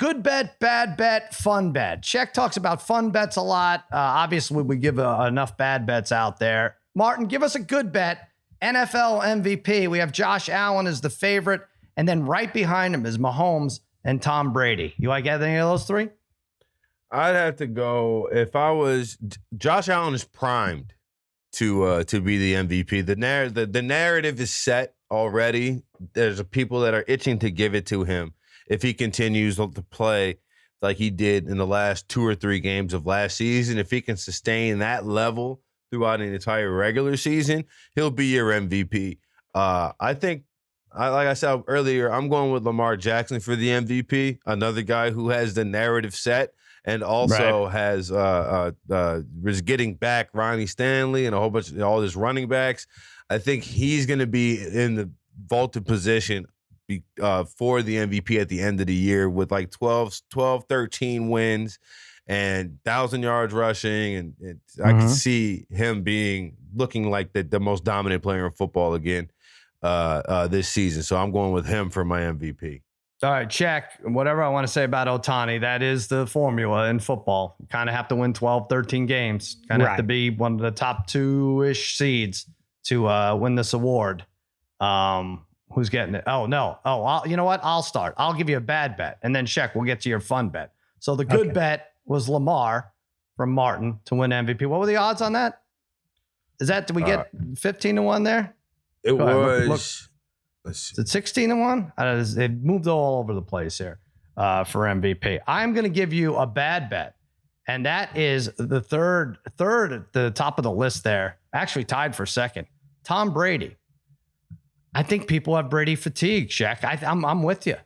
good bet, bad bet, fun bet. Check talks about fun bets a lot. Obviously, we give enough bad bets out there. Martin, give us a good bet. NFL MVP. We have Josh Allen as the favorite, and then right behind him is Mahomes and Tom Brady. You like any of those three? I'd have to go if I was Josh Allen is primed to be the MVP. The narrative is set already. There's people that are itching to give it to him if he continues to play like he did in the last 2 or 3 games of last season. If he can sustain that level throughout an entire regular season, he'll be your MVP. I think, like I said earlier, I'm going with Lamar Jackson for the MVP, another guy who has the narrative set and also is getting back Ronnie Stanley and a whole bunch of all his running backs. I think he's going to be in the vaulted position for the MVP at the end of the year with like 12, 13 wins and 1,000 yards rushing. And I can see him looking like the most dominant player in football again this season. So I'm going with him for my MVP. All right, check. Whatever I want to say about Ohtani, that is the formula in football. You kind of have to win 12, 13 games. Kind of have to be one of the top 2-ish seeds to win this award. Who's getting it? Oh, no. Oh, you know what? I'll start. I'll give you a bad bet. And then, Sheck, we'll get to your fun bet. So the good bet was Lamar from Martin to win MVP. What were the odds on that? Did we get 15-1 there? It was. Is it 16-1? It moved all over the place here for MVP. I'm going to give you a bad bet. And that is the third at the top of the list there. Actually tied for second. Tom Brady. I think people have Brady fatigue, Shaq. I'm with you.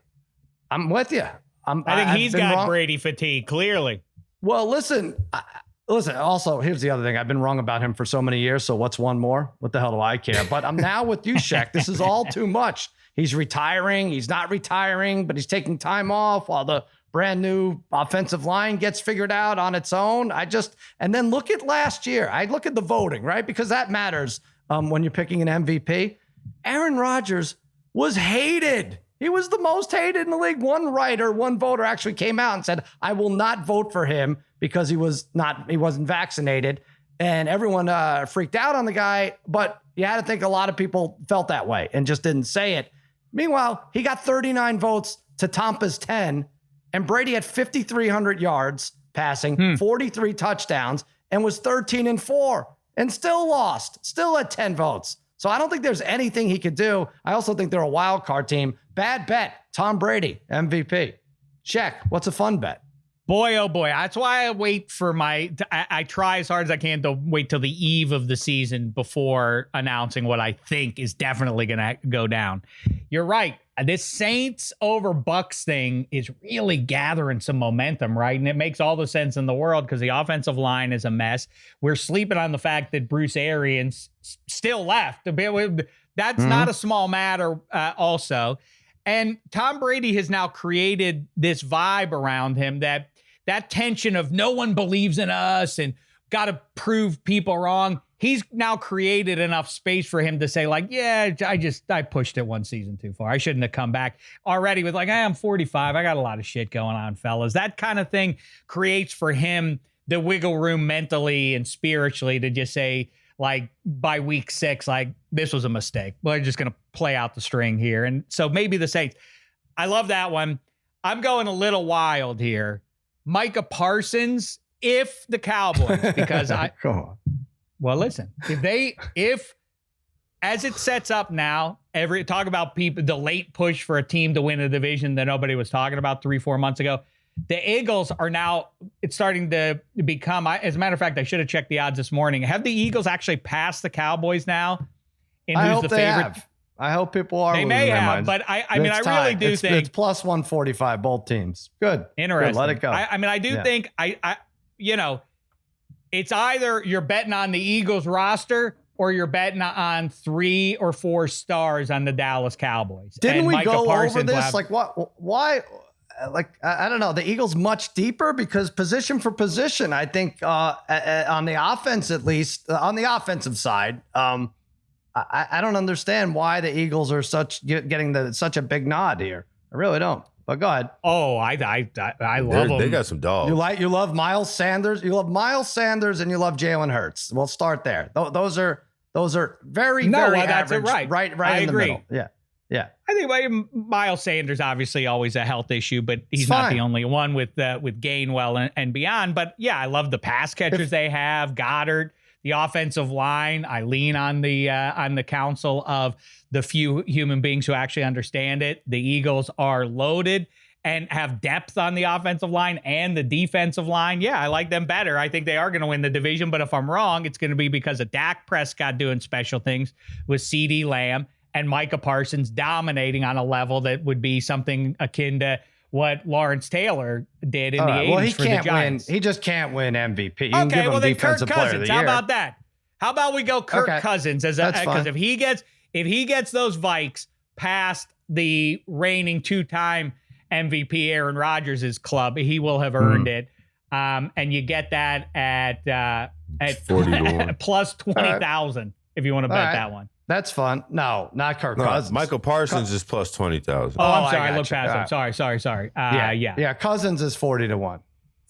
I'm with you. I think he's got Brady fatigue, clearly. Well, listen. Also, here's the other thing. I've been wrong about him for so many years. So what's one more? What the hell do I care? But I'm now with you, Shaq. This is all too much. He's retiring. He's not retiring, but he's taking time off while the brand new offensive line gets figured out on its own. And then look at last year. I look at the voting, right? Because that matters when you're picking an MVP. Aaron Rodgers was hated. He was the most hated in the league. One voter actually came out and said, I will not vote for him because he wasn't vaccinated. And everyone freaked out on the guy, but you had to think a lot of people felt that way and just didn't say it. Meanwhile, he got 39 votes to Tampa's 10, and Brady had 5,300 yards passing, 43 touchdowns, and was 13-4 and still lost, still at 10 votes. So I don't think there's anything he could do. I also think they're a wild card team. Bad bet. Tom Brady, MVP. Check. What's a fun bet? Boy, oh boy. That's why I wait for I try as hard as I can to wait till the eve of the season before announcing what I think is definitely going to go down. You're right. This Saints over Bucks thing is really gathering some momentum, right? And it makes all the sense in the world because the offensive line is a mess. We're sleeping on the fact that Bruce Arians still left. That's not a small matter also. And Tom Brady has now created this vibe around him that tension of no one believes in us and got to prove people wrong. He's now created enough space for him to say, like, yeah, I pushed it one season too far. I shouldn't have come back already with like, hey, I'm 45. I got a lot of shit going on, fellas. That kind of thing creates for him the wiggle room mentally and spiritually to just say, like, by week 6, like, this was a mistake. We're just going to play out the string here. And so maybe the Saints. I love that one. I'm going a little wild here. Micah Parsons, if the Cowboys, because Come on. Well, listen, if as it sets up now, talk about people, the late push for a team to win a division that nobody was talking about 3-4 months ago. The Eagles are now, it's starting to become, as a matter of fact, I should have checked the odds this morning. Have the Eagles actually passed the Cowboys now? And who's the favorite? I hope people are. They may have, but I mean, I really do think it's plus 145, both teams. Good. Interesting. Good, let it go. I do think it's either you're betting on the Eagles roster or you're betting on 3 or 4 stars on the Dallas Cowboys. Didn't we Micah go Parsons over this? Like what? Why? Like, I don't know. The Eagles much deeper because position for position, I think on the offense, at least on the offensive side, I don't understand why the Eagles are getting such a big nod here. I really don't. But go ahead. Oh, I love them. They got some dogs. You love Miles Sanders. You love Miles Sanders, and you love Jalen Hurts. We'll start there. Those are very very that's average. Right I in agree. the middle. Yeah. I think Miles Sanders obviously always a health issue, but he's not the only one with Gainwell and beyond. But yeah, I love the pass catchers they have. Goddard, the offensive line. I lean on the counsel of the few human beings who actually understand it. The Eagles are loaded and have depth on the offensive line and the defensive line. Yeah, I like them better. I think they are going to win the division, but if I'm wrong, it's going to be because of Dak Prescott doing special things with CeeDee Lamb and Micah Parsons dominating on a level that would be something akin to what Lawrence Taylor did in the 80s well, he for can't the Giants. win. He just can't win MVP. You can give him well then defensive Kirk player of Cousins. the How year. about that? How about we go Kirk Cousins as That's because fine. if he gets those Vikes past the reigning 2-time MVP Aaron Rodgers' club, he will have earned it. And you get that at 40 to 1. plus 20,000 if you want to bet that one. That's fun. No, not Kirk Cousins. Michael Parsons is plus 20,000. Oh, I'm I sorry. I got looked you. past him. Sorry. Yeah. Cousins is 40 to 1.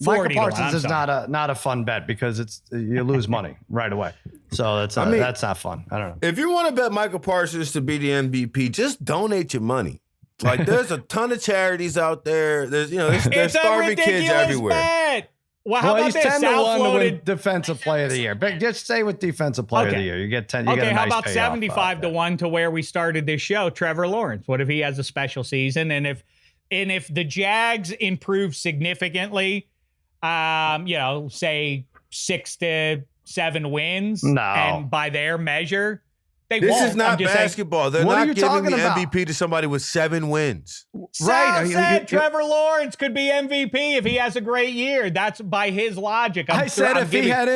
40 Michael to 1, Parsons I'm is sorry. not a fun bet because you lose money right away. So that's not fun. I don't know. If you want to bet Michael Parsons to be the MVP, just donate your money. Like there's a ton of charities out there. There's It's starving a kids ridiculous everywhere. bet. Well, how about he's this? 10 to 1 to win South-loaded. defensive player of the year. But just stay with defensive player of the year. You get 10. You get a How nice about payoff 75 to 1 to where we started this show? Trevor Lawrence. What if he has a special season? And if the Jags improve significantly, say 6 to 7 wins, No. and by their measure, they This won't. is not I'm just saying, basketball. They're What are not you giving talking the about? MVP to somebody with 7 wins. Right. You- Trevor Lawrence could be MVP if he has a great year. That's by his logic. I said if he had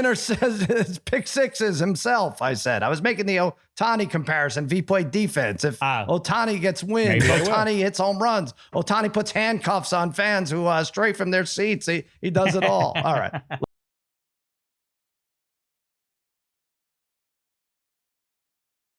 pick sixes himself, I was making the Otani comparison. If he played defense, if Otani gets wins, Maybe they will. Otani hits home runs, Otani puts handcuffs on fans who stray from their seats. He does it all. All right.